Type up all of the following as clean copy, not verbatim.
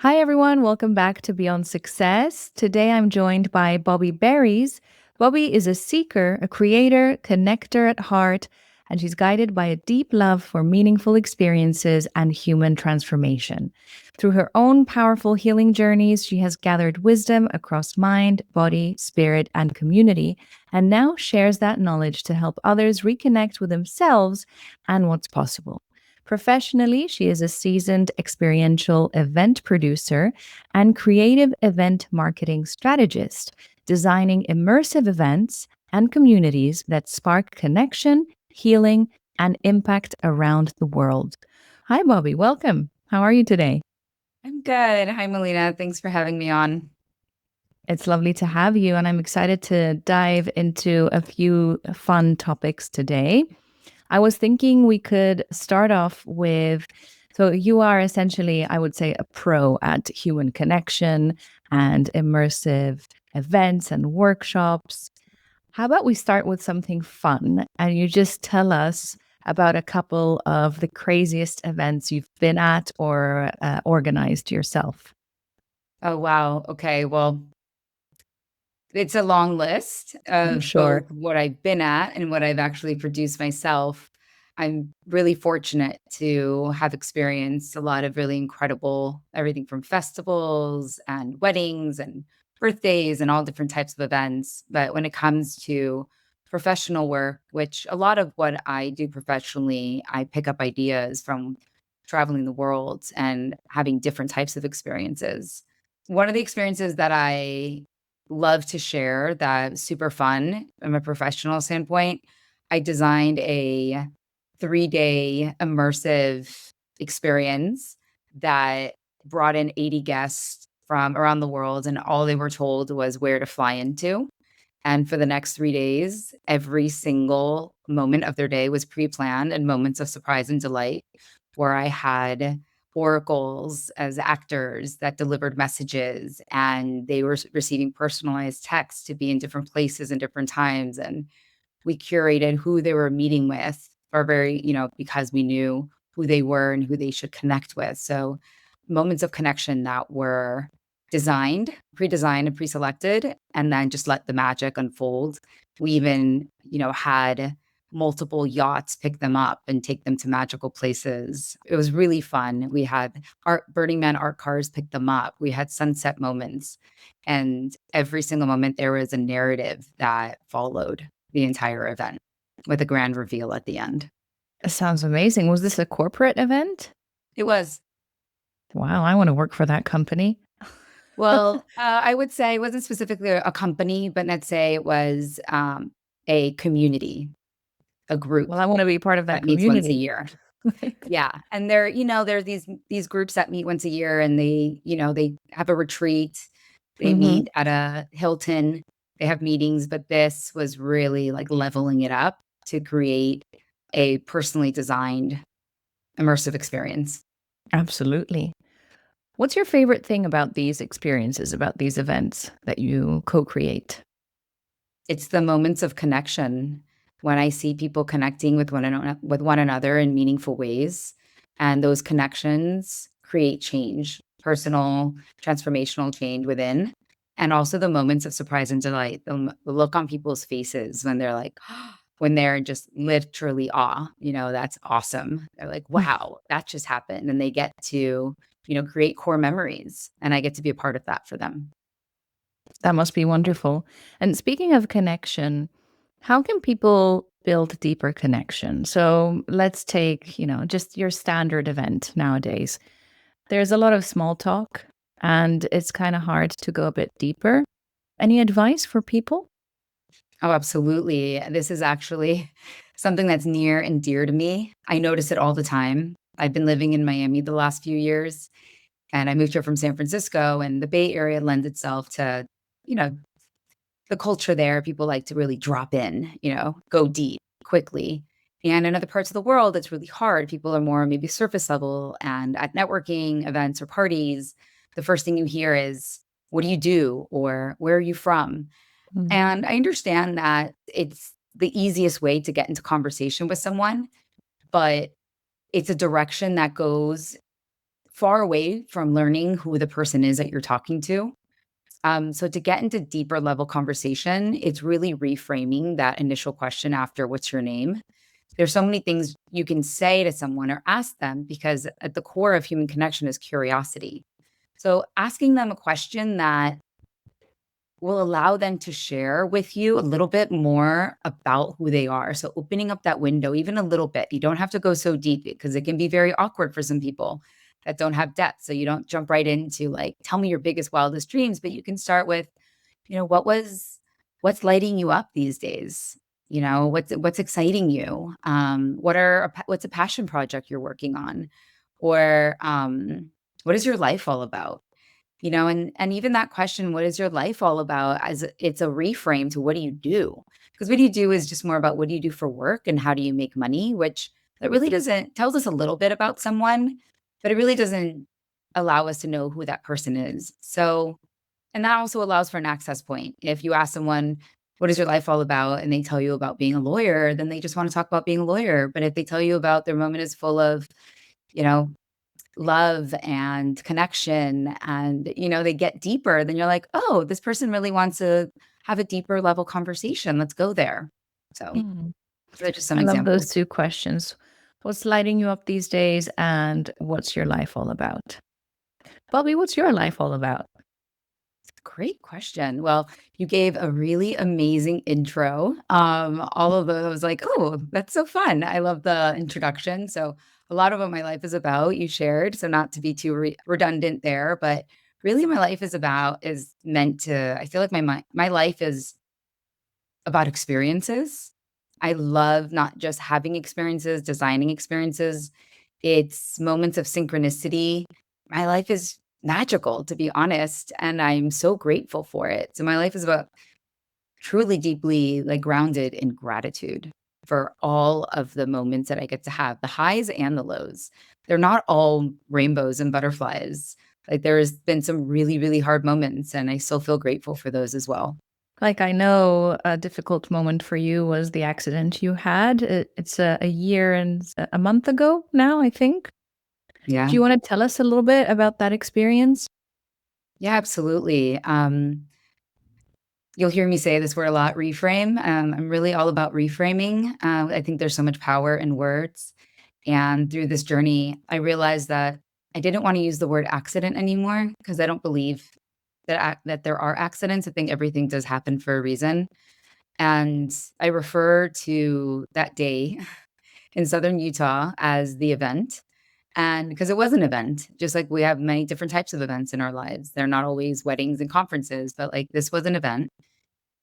Hi, everyone. Welcome back to Beyond Success. Today I'm joined by Bobbi Berys. Bobbi is a seeker, a creator, connector at heart, and she's guided by a deep love for meaningful experiences and human transformation. Through her own powerful healing journeys, she has gathered wisdom across mind, body, spirit, and community, and now shares that knowledge to help others reconnect with themselves and what's possible. Professionally, she is a seasoned experiential event producer and creative event marketing strategist, designing immersive events and communities that spark connection, healing, and impact around the world. Hi, Bobbi. Welcome. How are you today? I'm good. Hi, Melina. Thanks for having me on. It's lovely to have you, and I'm excited to dive into a few fun topics today. I was thinking we could start off with so you are essentially, I would say, a pro at human connection and immersive events and workshops. How about we start with something fun and you just tell us about a couple of the craziest events you've been at or organized yourself? Oh, wow. Okay. Well, it's a long list I'm of both sure. what I've been at and what I've actually produced myself. I'm really fortunate to have experienced a lot of really incredible everything from festivals and weddings and birthdays and all different types of events. But when it comes to professional work, which a lot of what I do professionally, I pick up ideas from traveling the world and having different types of experiences. One of the experiences that I love to share that's super fun from a professional standpoint, I designed a 3-day immersive experience that brought in 80 guests from around the world, and all they were told was where to fly into. And for the next 3 days, every single moment of their day was pre-planned and moments of surprise and delight where I had oracles as actors that delivered messages, and they were receiving personalized texts to be in different places and different times. And we curated who they were meeting with for because we knew who they were and who they should connect with. So moments of connection that were pre-designed and pre-selected, and then just let the magic unfold. We even, had multiple yachts pick them up and take them to magical places. It was really fun. We had Burning Man art cars pick them up. We had sunset moments. And every single moment there was a narrative that followed the entire event with a grand reveal at the end. It sounds amazing. Was this a corporate event? It was. Wow, I want to work for that company. Well, I would say it wasn't specifically a company, but let's say it was a community, a group Well, I want to be part of that that meets once a community. year. Yeah, and there's these groups that meet once a year, and they have a retreat. They Hmm. meet at a Hilton. They have meetings, but this was really like leveling it up to create a personally designed immersive experience. Absolutely. What's your favorite thing about these experiences, about these events that you co create? It's the moments of connection when I see people connecting with one another in meaningful ways, and those connections create change, personal, transformational change within, and also the moments of surprise and delight, the look on people's faces when they're like, when they're just literally awe, that's awesome. They're like, wow, that just happened, and they get to, create core memories, and I get to be a part of that for them. That must be wonderful. And speaking of connection, how can people build deeper connection? So let's take, just your standard event nowadays. There's a lot of small talk and it's kind of hard to go a bit deeper. Any advice for people? Oh, absolutely. This is actually something that's near and dear to me. I notice it all the time. I've been living in Miami the last few years, and I moved here from San Francisco, and the Bay Area lends itself to, you know, the culture there. People like to really drop in, go deep quickly. And in other parts of the world, it's really hard. People are more maybe surface level, and at networking events or parties, the first thing you hear is, "What do you do?" or "Where are you from?" Mm. And I understand that it's the easiest way to get into conversation with someone, but it's a direction that goes far away from learning who the person is that you're talking to. So to get into deeper level conversation, it's really reframing that initial question after what's your name. There's so many things you can say to someone or ask them because at the core of human connection is curiosity. So asking them a question that will allow them to share with you a little bit more about who they are. So opening up that window even a little bit. You don't have to go so deep because it can be very awkward for some people that don't have depth. So you don't jump right into like, tell me your biggest, wildest dreams, but you can start with, what's lighting you up these days? What's exciting you? What's a passion project you're working on? Or what is your life all about? And even that question, what is your life all about? As it's a reframe to what do you do? Because what do you do is just more about what do you do for work and how do you make money, which that really doesn't tells us a little bit about someone, but it really doesn't allow us to know who that person is. So, and that also allows for an access point. If you ask someone, what is your life all about? And they tell you about being a lawyer, then they just want to talk about being a lawyer. But if they tell you about their moment is full of, you know, love and connection and they get deeper, then you're like, oh, this person really wants to have a deeper level conversation, let's go there. So Mm. those are just some I love those examples. two questions. What's lighting you up these days, and what's your life all about? Bobbi, what's your life all about? Great question. Well, you gave a really amazing intro. All of those, I was like, oh, that's so fun. I love the introduction. So a lot of what my life is about, you shared. So not to be too redundant there, but really my life is meant to, I feel like my life is about experiences. I love not just having experiences, designing experiences. It's moments of synchronicity. My life is magical, to be honest, and I'm so grateful for it. So my life is about truly deeply like grounded in gratitude for all of the moments that I get to have, the highs and the lows. They're not all rainbows and butterflies. Like there's been some really, really hard moments, and I still feel grateful for those as well. Like, I know a difficult moment for you was the accident you had. It's a year and a month ago now, I think. Do Yeah. you want to tell us a little bit about that experience? Yeah, absolutely. You'll hear me say this word a lot, reframe. I'm really all about reframing. I think there's so much power in words. And through this journey, I realized that I didn't want to use the word accident anymore because I don't believe that there are accidents. I think everything does happen for a reason. And I refer to that day in Southern Utah as the event. And because it was an event, just like we have many different types of events in our lives. They're not always weddings and conferences, but like this was an event.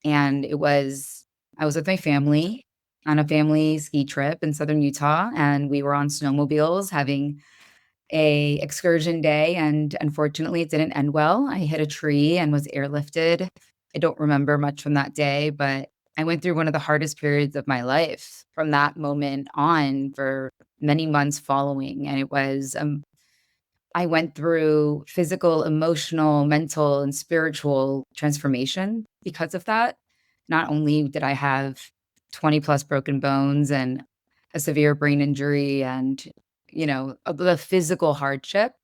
And I was with my family on a family ski trip in Southern Utah, and we were on snowmobiles having a excursion day, and unfortunately, it didn't end well. I hit a tree and was airlifted. I don't remember much from that day, but I went through one of the hardest periods of my life from that moment on for many months following, and I went through physical, emotional, mental, and spiritual transformation because of that. Not only did I have 20 plus broken bones and a severe brain injury and, the physical hardship,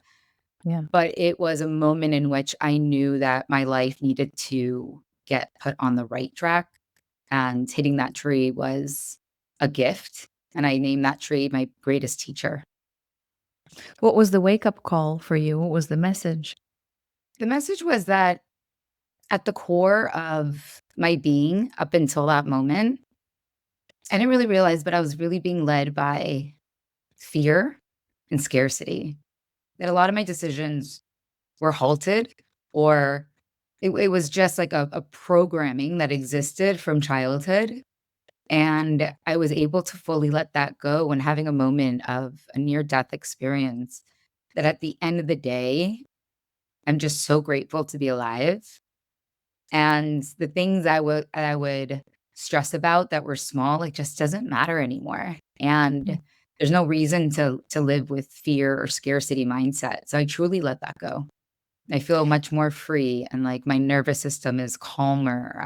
Yeah. but it was a moment in which I knew that my life needed to get put on the right track. And hitting that tree was a gift. And I named that tree my greatest teacher. What was the wake up call for you? What was the message? The message was that at the core of my being up until that moment, I didn't really realize, but I was really being led by fear and scarcity. That a lot of my decisions were halted, or it was just like a programming that existed from childhood. And I was able to fully let that go when having a moment of a near death experience. That at the end of the day, I'm just so grateful to be alive. And the things I would stress about that were small, it just doesn't matter anymore. Mm. And there's no reason to live with fear or scarcity mindset. So I truly let that go. I feel much more free, and like my nervous system is calmer.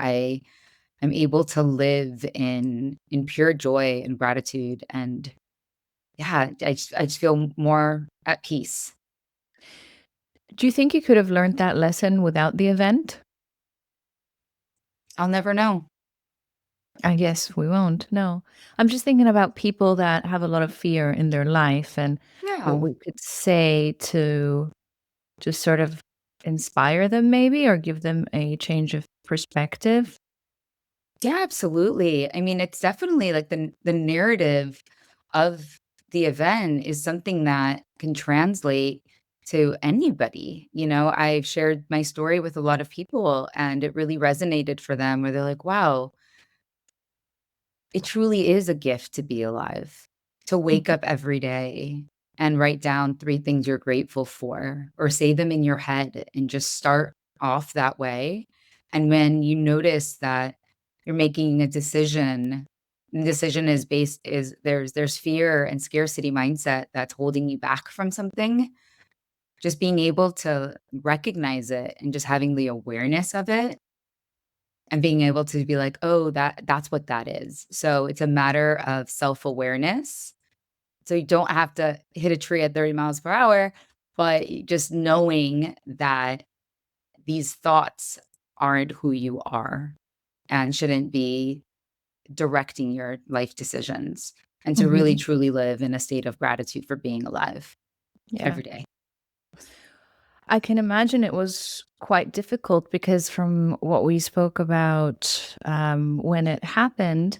I'm able to live in pure joy and gratitude. And yeah, I just feel more at peace. Do you think you could have learned that lesson without the event? I'll never know. I guess we won't. No. I'm just thinking about people that have a lot of fear in their life and what Yeah. we could say to just sort of inspire them maybe or give them a change of perspective. Yeah, absolutely. I mean, it's definitely like the narrative of the event is something that can translate to anybody. I've shared my story with a lot of people and it really resonated for them where they're like, wow, it truly is a gift to be alive, to wake Mhm. up every day and write down 3 things you're grateful for, or say them in your head and just start off that way. And when you notice that you're making a decision, the decision is based is there's fear and scarcity mindset that's holding you back from something, just being able to recognize it and just having the awareness of it and being able to be like, "Oh, that's what that is." So, it's a matter of self-awareness. So, you don't have to hit a tree at 30 miles per hour, but just knowing that these thoughts aren't who you are and shouldn't be directing your life decisions, and to really Mhm. truly live in a state of gratitude for being alive Yeah. every day. I can imagine it was quite difficult because from what we spoke about when it happened,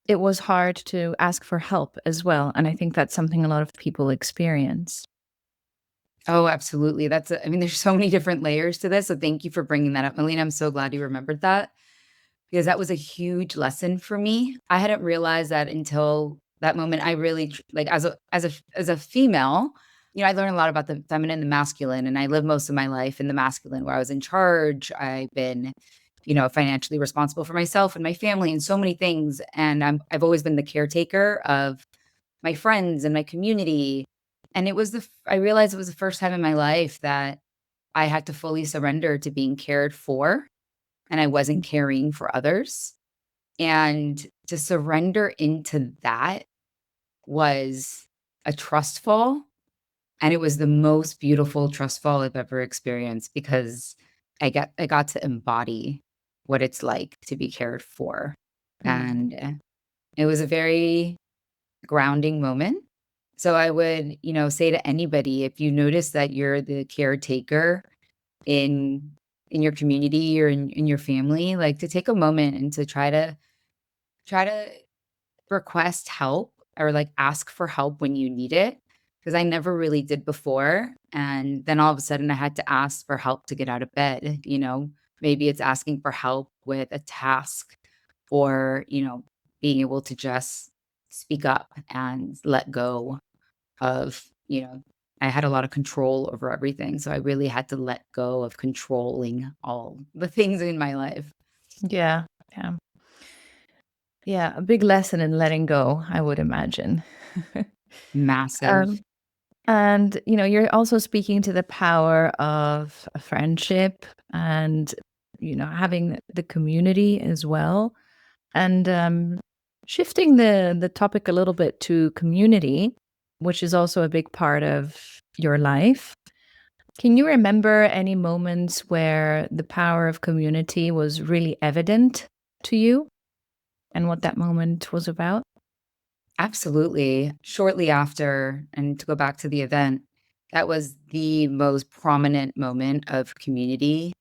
it was hard to ask for help as well. And I think that's something a lot of people experience. Oh, absolutely. I mean, there's so many different layers to this, so thank you for bringing that up, Melina. I'm so glad you remembered that. Because that was a huge lesson for me. I hadn't realized that until that moment. I really like as a female, I learned a lot about the feminine and the masculine, and I lived most of my life in the masculine where I was in charge. I've been, financially responsible for myself and my family and so many things. And I've always been the caretaker of my friends and my community. And I realized it was the first time in my life that I had to fully surrender to being cared for and I wasn't caring for others. And to surrender into that was a trust fall, and it was the most beautiful trust fall I've ever experienced because I got to embody what it's like to be cared for. Mm. And it was a very grounding moment. So I would, say to anybody, if you notice that you're the caretaker in in your community or in your family, like to take a moment and to try to request help or like ask for help when you need it. Because I never really did before. And then all of a sudden I had to ask for help to get out of bed. Maybe it's asking for help with a task or, being able to just speak up and let go of, I had a lot of control over everything. So I really had to let go of controlling all the things in my life. Yeah. Yeah. Yeah. A big lesson in letting go, I would imagine. Massive. um, and, you're also speaking to the power of a friendship and, having the community as well. And shifting the topic a little bit to community, which is also a big part of your life. Can you remember any moments where the power of community was really evident to you and what that moment was about? Absolutely. Shortly after, and to go back to the event, that was the most prominent moment of community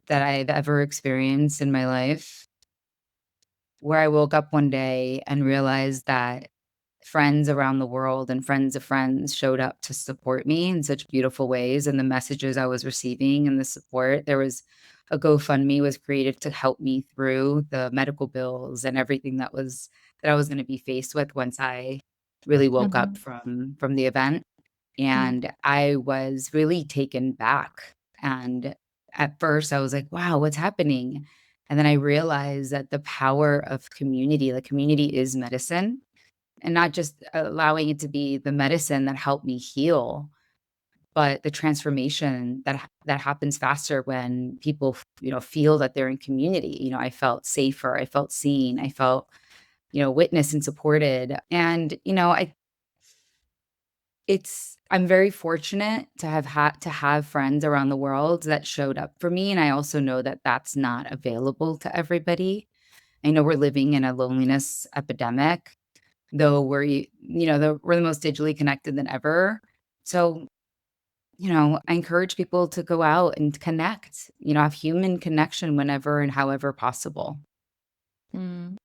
that I've ever experienced in my life, where I woke up one day and realized that friends around the world and friends of friends showed up to support me in such beautiful ways, and the messages I was receiving and the support. There was a GoFundMe was created to help me through the medical bills and everything that I was gonna be faced with once I really woke up Mhm. from the event, Yeah. and I was really taken back, and at first I was like, "Wow, what's happening?" And then I realized that the power of community, like, community is medicine, and not just allowing it to be the medicine that helped me heal, but the transformation that happens faster when people, feel that they're in community. I felt safer, I felt seen, I felt, witnessed and supported. And, I'm very fortunate to have had to have friends around the world that showed up for me, and I also know that that's not available to everybody. I know we're living in a loneliness epidemic, though we're the most digitally connected than ever. So, I encourage people to go out and connect, have human connection whenever and however possible. Mm.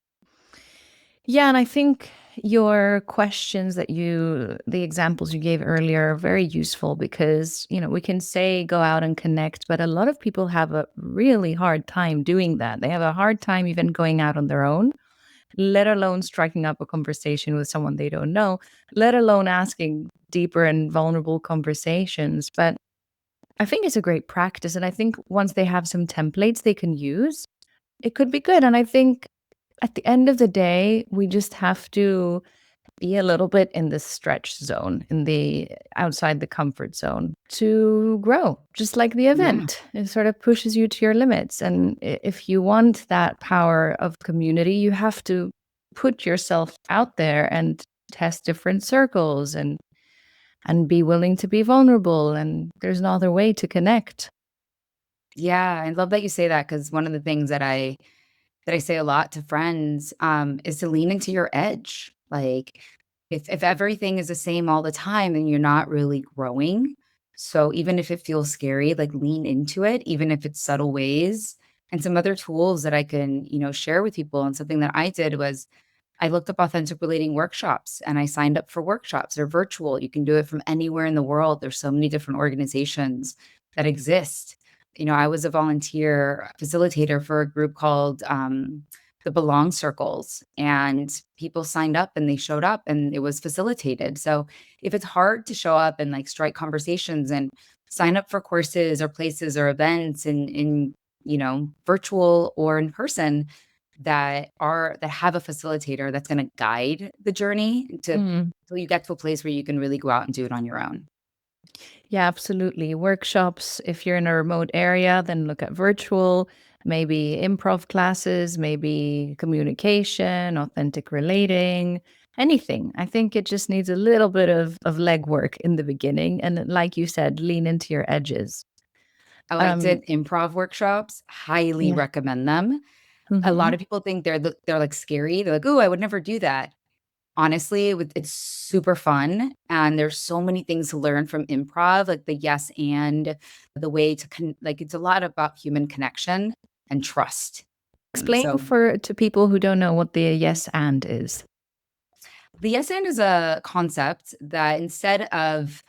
Yeah, and I think your questions the examples you gave earlier are very useful because, we can say go out and connect, but a lot of people have a really hard time doing that. They have a hard time even going out on their own, let alone striking up a conversation with someone they don't know, let alone asking deeper and vulnerable conversations. But I think it's a great practice. And I think once they have some templates they can use, it could be good. And I think at the end of the day, we just have to be a little bit in the stretch zone, in the outside the comfort zone to grow, just like the Yeah. event. It sort of pushes you to your limits. And if you want that power of community, you have to put yourself out there and test different circles and be willing to be vulnerable. And there's no other way to connect. Yeah, I love that you say that because one of the things that I say a lot to friends, is to lean into your edge. Like, if everything is the same all the time, then you're not really growing. So even if it feels scary, like lean into it, even if it's subtle ways. And some other tools that I can, share with people. And something that I did was I looked up authentic relating workshops and I signed up for workshops. They're virtual. You can do it from anywhere in the world. There's so many different organizations that exist. I was a volunteer facilitator for a group called the Belong Circles, and people signed up and they showed up and it was facilitated. So if it's hard to show up and like strike conversations and sign up for courses or places or events in virtual or in person, that have a facilitator that's going to guide the journey to Mm. till you get to a place where you can really go out and do it on your own. Yeah, absolutely. Workshops, if you're in a remote area, then look at virtual, maybe improv classes, maybe communication, authentic relating, anything. I think it just needs a little bit of legwork in the beginning. And like you said, lean into your edges. Oh, I Um, did improv workshops, highly yeah. recommend them. A lot Mhm. of people think they're like scary. They're like, "Ooh, I would never do that." Honestly, it's super fun and there's so many things to learn from improv, like the yes and the way to like it's a lot about human connection and trust. Explain So for to people who don't know what the yes and is. the yes and is a concept that instead of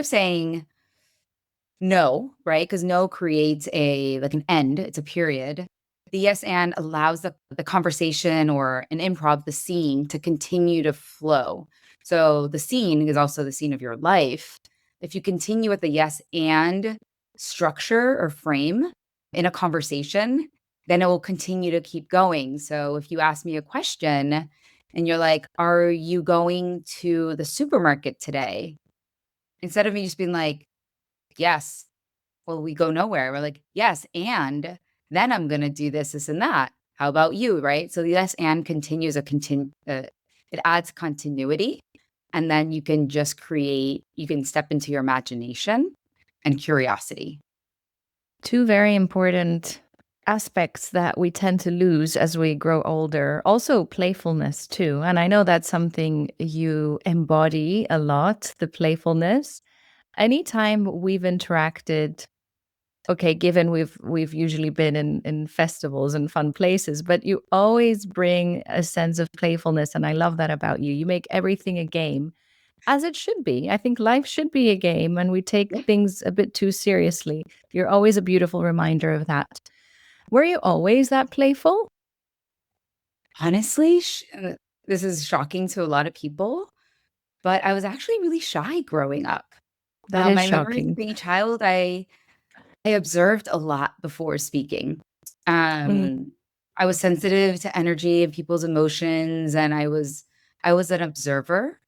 saying no, right? Because no creates an end, it's a period. The yes and allows the conversation or an improv, the scene to continue to flow. So the scene is also the scene of your life. If you continue with the yes and structure or frame in a conversation, then it will continue to keep going. So if you ask me a question and you're like, "Are you going to the supermarket today?" Instead of me just being like, "Yes." Well, we go nowhere. We're like, "Yes, and then I'm gonna do this, this, and that. How about you?" Right? So the yes, and continues it adds continuity, and then you can step into your imagination and curiosity. Two very important aspects that we tend to lose as we grow older. Also, playfulness, too. And I know that's something you embody a lot, the playfulness. Anytime we've interacted, okay, given we've usually been in festivals and fun places, but you always bring a sense of playfulness. And I love that about you. You make everything a game, as it should be. I think life should be a game, and we take Yeah. things a bit too seriously. You're always a beautiful reminder of that. Were you always that playful? Honestly, this is shocking to a lot of people, but I was actually really shy growing up. That is My memories of shocking. being a child, I observed a lot before speaking. Mm. Um, I was sensitive to energy and people's emotions, and I was an observer.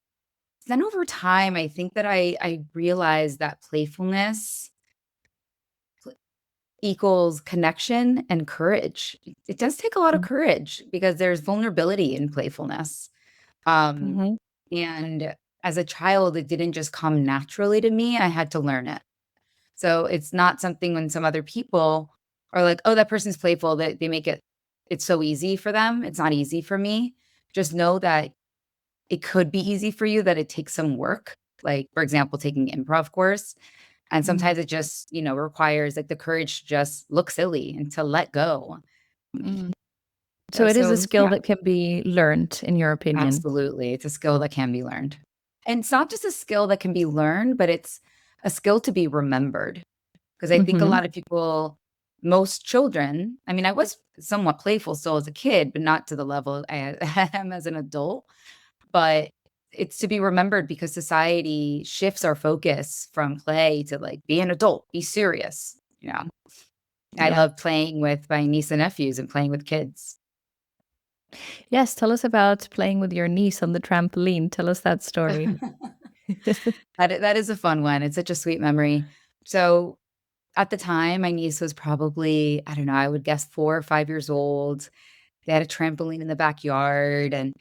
Then over time, I think that I realized that playfulness equals connection and courage. It does take a lot of Mm. courage because there's vulnerability in playfulness. Um, Mhm. and as a child, it didn't just come naturally to me. I had to learn it. So it's not something when some other people are like, "Oh, that person's playful," that they make it's so easy for them. It's not easy for me. Just know that it could be easy for you, that it takes some work. Like, for example, taking an improv course. And Mm. sometimes it just, requires like the courage to just look silly and to let go. Mm. So it is a So skill yeah, that can be learned, in your opinion. absolutely. It's a skill that can be learned. And it's not just a skill that can be learned, but it's a skill to be remembered. Because I think a Hmm. lot of people, most children, I mean, I was somewhat playful still as a kid, but not to the level I am as an adult. But it's to be remembered because society shifts our focus from play to like be an adult, be serious. I Yeah. love playing with my niece and nephews and playing with kids. Yes. Tell us about playing with your niece on the trampoline. Tell us that story. That is a fun one. It's such a sweet memory. So at the time, my niece was probably, I don't know, I would guess 4 or 5 years old. They had a trampoline in the backyard and,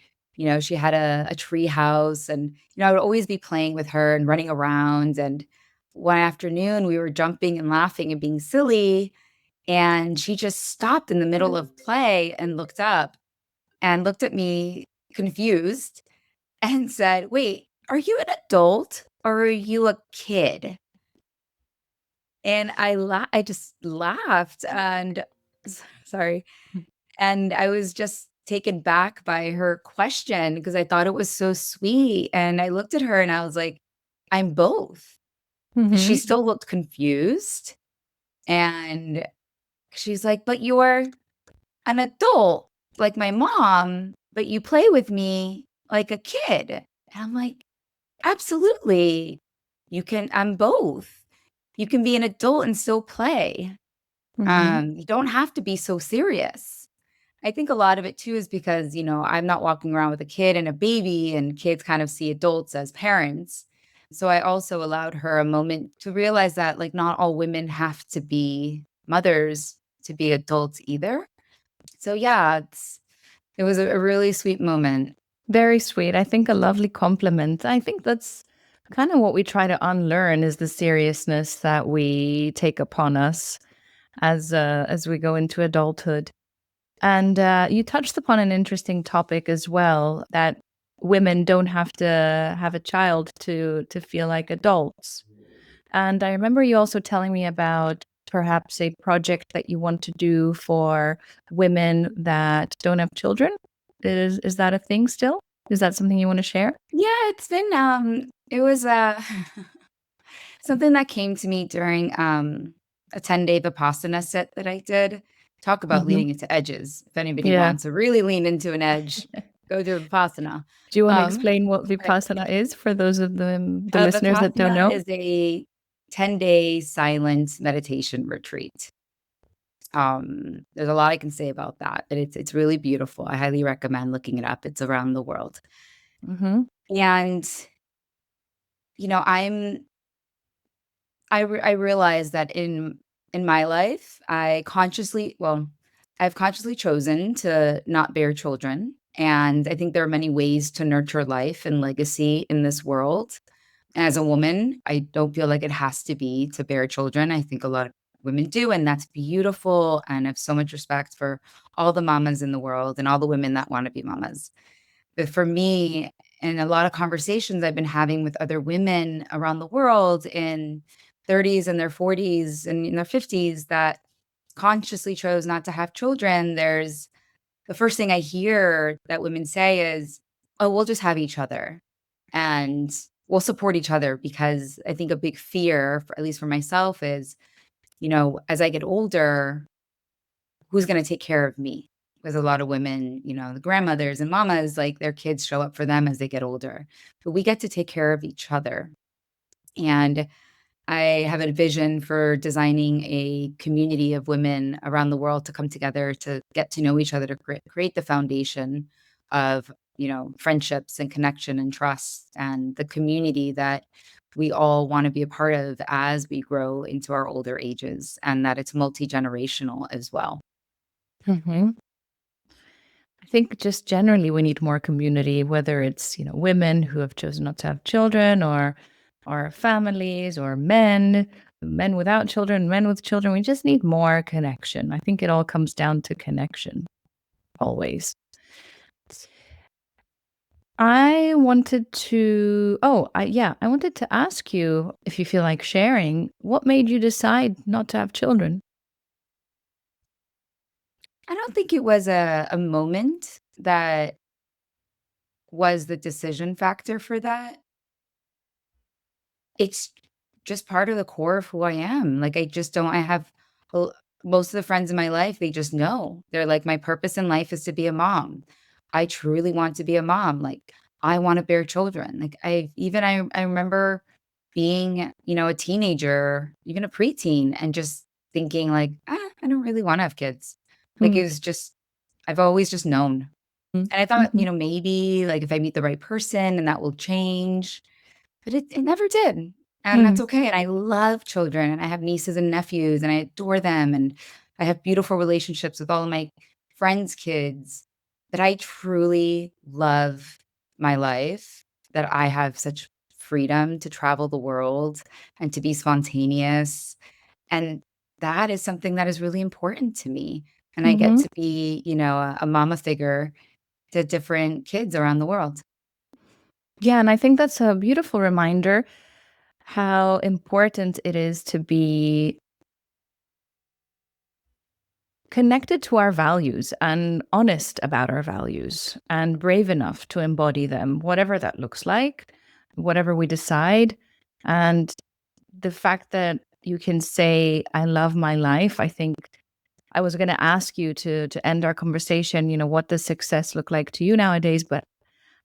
she had a tree house and, I would always be playing with her and running around. And one afternoon, we were jumping and laughing and being silly. And she just stopped in the middle of play and looked at me confused and said, "Wait, are you an adult or are you a kid?" And I just laughed and sorry. And I was just taken back by her question because I thought it was so sweet. And I looked at her and I was like, "I'm both." She Hmm. still looked confused. And she's like, "But you're an adult like my mom, but you play with me like a kid." And I'm like, "Absolutely. I'm both. You can be an adult and still play. Hmm. You don't have to be so serious." I think a lot of it too is because, I'm not walking around with a kid and a baby, and kids kind of see adults as parents. So I also allowed her a moment to realize that, like, not all women have to be mothers to be adults either. So yeah, it was a really sweet moment. Very sweet. I think a lovely compliment. I think that's kind of what we try to unlearn is the seriousness that we take upon us as we go into adulthood. And you touched upon an interesting topic as well, that women don't have to have a child to feel like adults. And I remember you also telling me about perhaps a project that you want to do for women that don't have children. Is that a thing still? Is that something you want to share? Yeah, it was something that came to me during a 10-day Vipassana set that I did. Talk about Hmm. leaning into edges. If anybody Yeah. wants to really lean into an edge, go through Vipassana. Do you want to Um, explain what but Vipassana is for those of the listeners that don't Vipassana know? is a 10-day silent meditation retreat. There's a lot I can say about that, but it's really beautiful. I highly recommend looking it up. It's around the world. Hmm. And, you know, I'm I realize that in my life, I've consciously chosen to not bear children, and I think there are many ways to nurture life and legacy in this world. As a woman, I don't feel like it has to be to bear children. I think a lot of women do, and that's beautiful, and I have so much respect for all the mamas in the world and all the women that wanna be mamas. But for me, and a lot of conversations I've been having with other women around the world in 30s and their 40s and in their 50s that consciously chose not to have children, there's the first thing I hear that women say is, "Oh, we'll just have each other and we'll support each other." Because I think a big fear, at least for myself, is, as I get older, who's gonna take care of me? Because a lot of women, the grandmothers and mamas, like, their kids show up for them as they get older. But we get to take care of each other. And I have a vision for designing a community of women around the world to come together to get to know each other, to create the foundation of, friendships and connection and trust and the community that we all want to be a part of as we grow into our older ages, and that it's multi-generational as well. Hmm. I think just generally we need more community, whether it's, women who have chosen not to have children or families or men without children, men with children. We just need more connection. I think it all comes down to connection always. I wanted to, I wanted to ask you if you feel like sharing, what made you decide not to have children? I don't think it was a moment that was the decision factor for that. It's just part of the core of who I am. Like, I just don't I have l most of the friends in my life, they just know. They're like, "My purpose in life is to be a mom." I truly want to be a mom. Like, I wanna bear children. Like, I remember being, a teenager, even a preteen, and just thinking like, I don't really wanna have kids." Like, Mm, it was just I've always just known. mm, And I thought, mhm, maybe, like, if I meet the right person and that will change. But it never did, and that's mm, okay, and I love children, and I have nieces and nephews, and I adore them, and I have beautiful relationships with all of my friends' kids, that I truly love my life, that I have such freedom to travel the world and to be spontaneous, and that is something that is really important to me, and I get mhm. to be, a mama figure to different kids around the world. Yeah, and I think that's a beautiful reminder how important it is to be connected to our values and honest about our values and brave enough to embody them, whatever that looks like, whatever we decide. And the fact that you can say, I love my life, I think I was going to ask you to end our conversation, what does success look like to you nowadays? But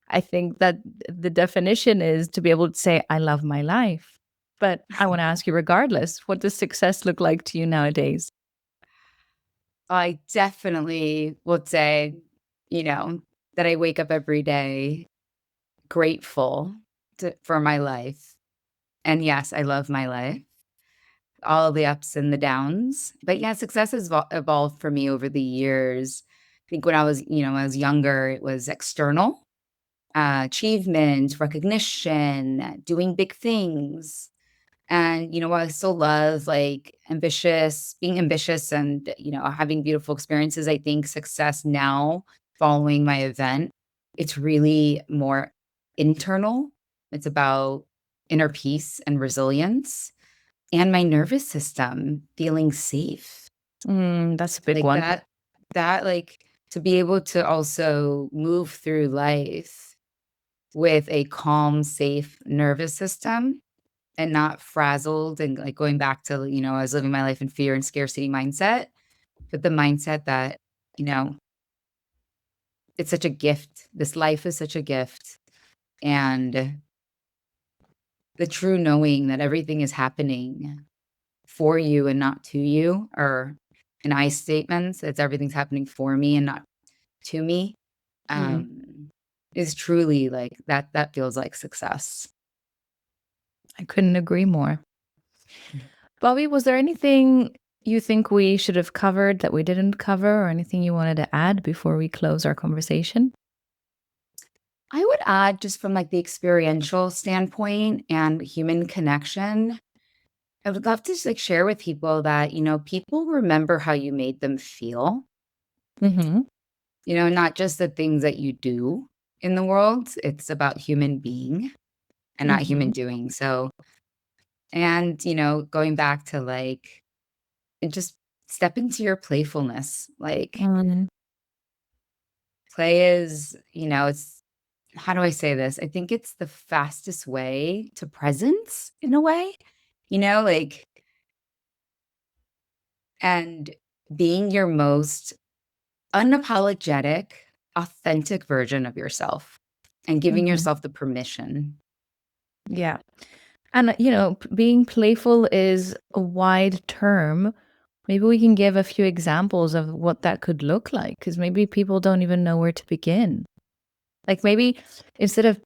I think that the definition is to be able to say, I love my life. But I want to ask you, regardless, what does success look like to you nowadays? I definitely would say, that I wake up every day grateful for my life. And yes, I love my life, all of the ups and the downs. But yeah, success has evolved for me over the years. I think when I was younger, it was external achievement, recognition, doing big things. And, while I still love, like, being ambitious and, having beautiful experiences, I think success now following my event, it's really more internal. It's about inner peace and resilience and my nervous system feeling safe. That's a big Like one. like, to be able to also move through life with a calm, safe nervous system and not frazzled and, like, going back to, I was living my life in fear and scarcity mindset, but the mindset that, you know, it's such a gift. This life is such a gift, and the true knowing that everything is happening for you and not to you, or in I statements, it's everything's happening for me and not to me, Mm, is truly, like, that feels like success. I couldn't agree more. Bobby, was there anything you think we should have covered that we didn't cover, or anything you wanted to add before we close our conversation? I would add, just from, like, the experiential standpoint and human connection, I would love to just, like, share with people that, people remember how you made them feel, Mm-hmm. not just the things that you do in the world. It's about human being and not human Mm-hmm. doing. So, and, going back to, like, and just step into your playfulness. Like, Mm, play is, it's, how do I say this? I think it's the fastest way to presence in a way, like, and being your most unapologetic, authentic version of yourself and giving mhm. yourself the permission. Yeah. And, being playful is a wide term. Maybe we can give a few examples of what that could look like, because maybe people don't even know where to begin. Like maybe instead of,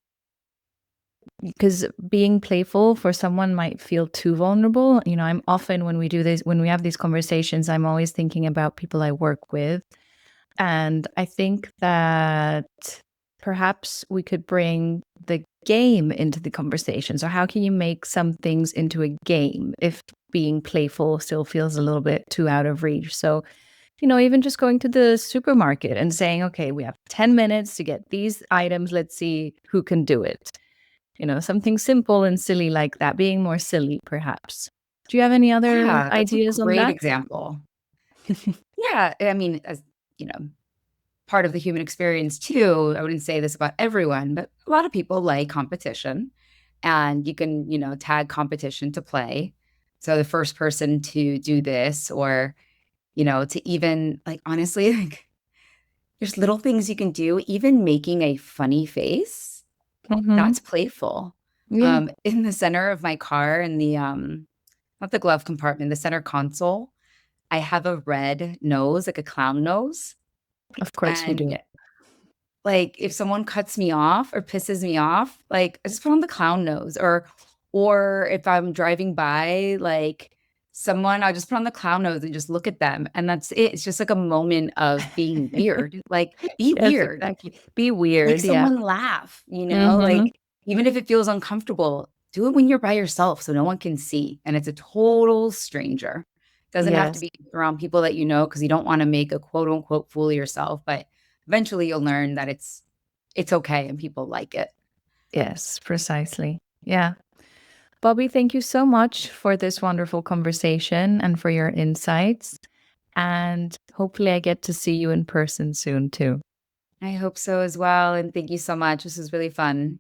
because being playful for someone might feel too vulnerable. I'm often, when we have these conversations, I'm always thinking about people I work with. And I think that perhaps we could bring the game into the conversation. So, how can you make some things into a game if being playful still feels a little bit too out of reach? So, even just going to the supermarket and saying, okay, we have 10 minutes to get these items. Let's see who can do it. Something simple and silly like that, being more silly, perhaps. Do you have any other Yeah, that's a ideas on great that? example. Yeah, I mean, as you know, part of the human experience too, I wouldn't say this about everyone, but a lot of people like competition and you can, tag competition to play. So the first person to do this or, to even like honestly, like there's little things you can do, even making a funny face. Hmm. That's playful. Yeah, In the center of my car in the not the glove compartment, the center console, I have a red nose, like a clown nose. of course you do. And like, if someone cuts me off or pisses me off, like, I just put on the clown nose or if I'm driving by, like, someone, I'll just put on the clown nose and just look at them, and that's it. It's just like a moment of being weird. Like, be Yes, weird. exactly. Be Make weird. Yeah. someone laugh, Hmm. like, even if it feels uncomfortable, do it when you're by yourself so no one can see, and it's a total stranger. Doesn't have to Yes. be around people that you know because you don't wanna make a quote, unquote, "fool of yourself," but eventually you'll learn that it's okay and people like it. Yes, precisely. Yeah. Bobby, thank you so much for this wonderful conversation and for your insights. And hopefully, I get to see you in person soon, too. I hope so as well, and thank you so much. This was really fun.